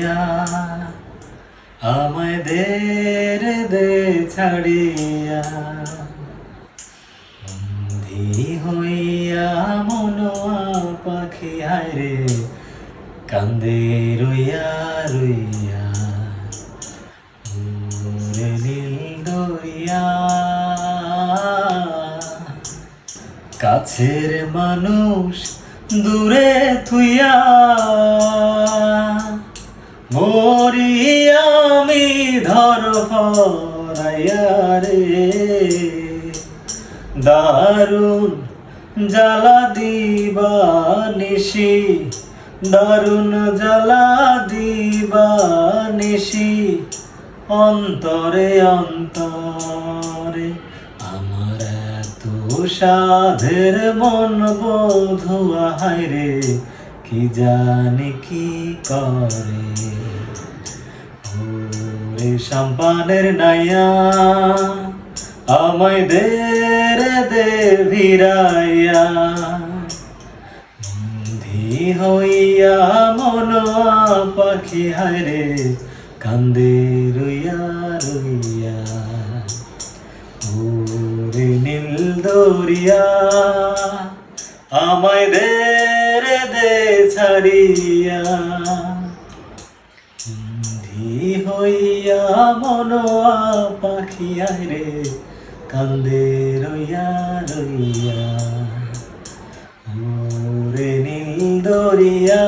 লইয়া আমায় দে ছাড়িয়া বন্দী হইয়া মনোয়া পাখি হায়রে কান্দে রইয়া রইয়া ওরে নীল দরিয়া কাছের মানুষ দূরে থুইয়া মরি আমি ধরফরাইয়া রে দারুণ জ্বালা দিবা নিশি দারুণ জ্বালা দিবা নিশি অন্তরে অন্তরে আমার এত সাধের মন বধুয়া হায়রে কি জানি কি করে ওরে সম্পানের নাইয়া আমায় দে ভিড়াইয়া বন্দী হইয়া মনোয়া পাখি হায়রে কান্দে রইয়া রইয়া ওরে নীল দরিয়া আমায় দে ছাড়িয়া বন্দী হইয়া মনোয়া পাখি হায়রে কান্দে রইয়া রইয়া ওরে নীল দরিয়া।